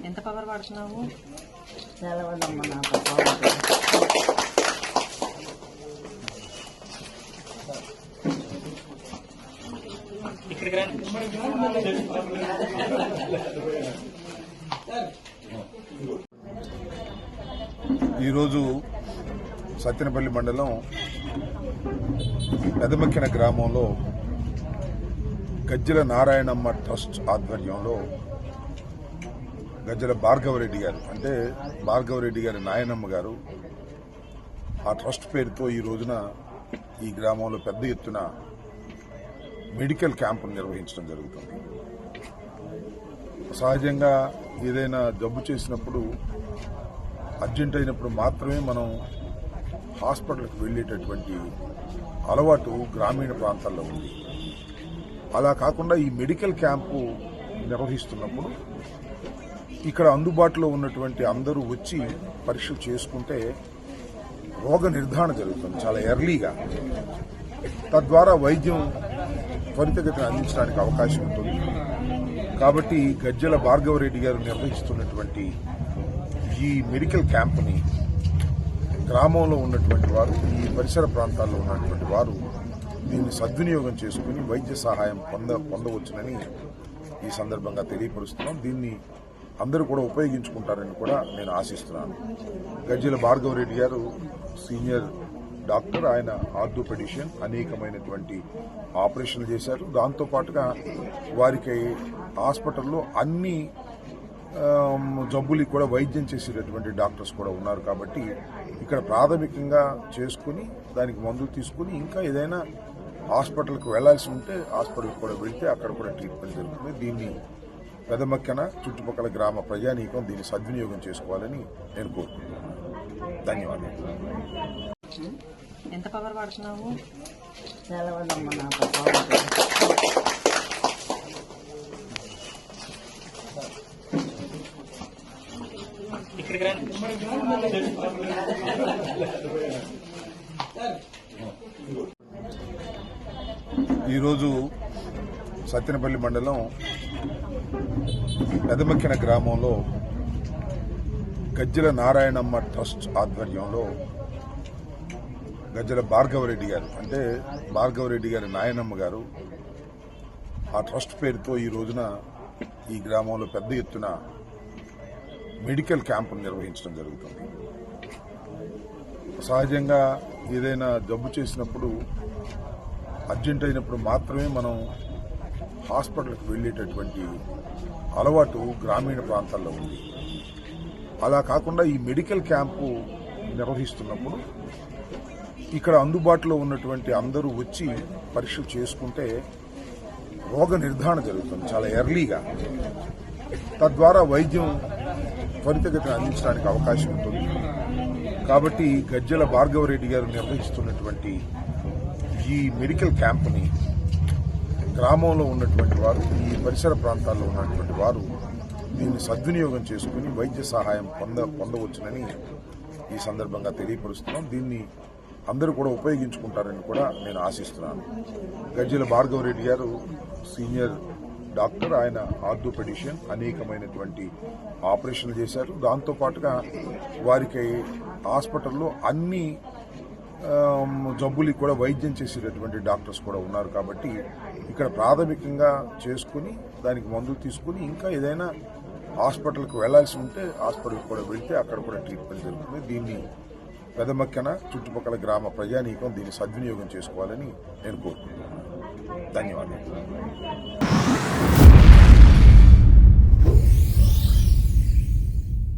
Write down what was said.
ఎంత పవర్ వాడుతున్నావు? చాలా వాడమ్మా నాకు ఈరోజు సత్తెనపల్లి మండలం పెదమక్కిన గ్రామంలో గజ్జల నారాయణమ్మ ట్రస్ట్ ఆధ్వర్యంలో గజ్జల భార్గవరెడ్డి గారు అంటే భార్గవరెడ్డి గారి నాయనమ్మ గారు ఆ ట్రస్ట్ పేరుతో ఈ రోజున ఈ గ్రామంలో పెద్ద ఎత్తున మెడికల్ క్యాంపును నిర్వహించడం జరుగుతుంది. సహజంగా ఏదైనా జబ్బు చేసినప్పుడు అర్జెంట్ అయినప్పుడు మాత్రమే మనం హాస్పిటల్కి వెళ్ళేటటువంటి అలవాటు గ్రామీణ ప్రాంతాల్లో ఉంది. అలా కాకుండా ఈ మెడికల్ క్యాంపు నిర్వహిస్తున్నప్పుడు ఇక్కడ అందుబాటులో ఉన్నటువంటి అందరూ వచ్చి పరీక్షలు చేసుకుంటే రోగ నిర్ధారణ జరుగుతుంది చాలా ఎర్లీగా. తద్వారా వైద్యం త్వరితగతిన అందించడానికి అవకాశం ఉంటుంది. కాబట్టి గజ్జల భార్గవరెడ్డి గారు నిర్వహిస్తున్నటువంటి ఈ మెడికల్ క్యాంపుని గ్రామంలో ఉన్నటువంటి వారు, ఈ పరిసర ప్రాంతాల్లో ఉన్నటువంటి వారు దీన్ని సద్వినియోగం చేసుకుని వైద్య సహాయం పొందవచ్చునని ఈ సందర్భంగా తెలియపరుస్తున్నాం. దీన్ని అందరూ కూడా ఉపయోగించుకుంటారని కూడా నేను ఆశిస్తున్నాను. గజ్జల భార్గవరెడ్డి గారు సీనియర్ డాక్టర్, ఆయన ఆర్థోపెడిషియన్, అనేకమైనటువంటి ఆపరేషన్లు చేశారు. దాంతోపాటుగా వారికి హాస్పిటల్లో అన్ని జబ్బులకి కూడా వైద్యం చేసేటటువంటి డాక్టర్స్ కూడా ఉన్నారు. కాబట్టి ఇక్కడ ప్రాథమికంగా చేసుకుని దానికి మందులు తీసుకుని ఇంకా ఏదైనా హాస్పిటల్కి వెళ్లాల్సి ఉంటే హాస్పిటల్కి కూడా వెళ్తే అక్కడ కూడా ట్రీట్మెంట్ జరుగుతుంది. దీన్ని పెదమక్కిన చుట్టుపక్కల గ్రామ ప్రజానీకం దీన్ని సద్వినియోగం చేసుకోవాలని నేను కోరుకుంటున్నాను. ధన్యవాదాలు. ఎంత పవర్ వాడుతున్నావు? చాలా వాడమ్మా నాకు ఈరోజు సత్తెనపల్లి మండలం పెదమక్కిన గ్రామంలో గజ్జల నారాయణమ్మ ట్రస్ట్ ఆధ్వర్యంలో గజ్జల భార్గవరెడ్డి గారు అంటే భార్గవరెడ్డి గారి నాయనమ్మ గారు ఆ ట్రస్ట్ పేరుతో ఈ రోజున ఈ గ్రామంలో పెద్ద ఎత్తున మెడికల్ క్యాంపును నిర్వహించడం జరుగుతుంది. సహజంగా ఏదైనా జబ్బు చేసినప్పుడు అర్జెంట్ అయినప్పుడు మాత్రమే మనం హాస్పిటల్కి వెళ్ళేటటువంటి అలవాటు గ్రామీణ ప్రాంతాల్లో ఉంది. అలా కాకుండా ఈ మెడికల్ క్యాంపు నిర్వహిస్తున్నప్పుడు ఇక్కడ అందుబాటులో ఉన్నటువంటి అందరూ వచ్చి పరీక్షలు చేసుకుంటే రోగ నిర్ధారణ జరుగుతుంది చాలా ఎర్లీగా. తద్వారా వైద్యం త్వరితగతిన అందించడానికి అవకాశం ఉంటుంది. కాబట్టి గజ్జల భార్గవరెడ్డి గారు నిర్వహిస్తున్నటువంటి ఈ మెడికల్ క్యాంపుని గ్రామంలో ఉన్నటువంటి వారు, ఈ పరిసర ప్రాంతాల్లో ఉన్నటువంటి వారు దీన్ని సద్వినియోగం చేసుకుని వైద్య సహాయం పొందవచ్చునని ఈ సందర్భంగా తెలియపరుస్తున్నాం. దీన్ని అందరూ కూడా ఉపయోగించుకుంటారని కూడా నేను ఆశిస్తున్నాను. గజ్జల భార్గవరెడ్డి గారు సీనియర్ డాక్టర్, ఆయన ఆర్థోపెడిషియన్, అనేకమైనటువంటి ఆపరేషన్లు చేశారు. దాంతోపాటుగా వారికి హాస్పిటల్లో అన్ని జబ్బులకి కూడా వైద్యం చేసేటటువంటి డాక్టర్స్ కూడా ఉన్నారు. కాబట్టి ఇక్కడ ప్రాథమికంగా చేసుకుని దానికి మందులు తీసుకుని ఇంకా ఏదైనా హాస్పిటల్కి వెళ్లాల్సి ఉంటే హాస్పిటల్కి కూడా వెళ్తే అక్కడ కూడా ట్రీట్మెంట్ జరుగుతుంది. దీన్ని పెదమక్కిన చుట్టుపక్కల గ్రామ ప్రజానీకం దీన్ని సద్వినియోగం చేసుకోవాలని నేను కోరుకుంటున్నాను. ధన్యవాదాలు.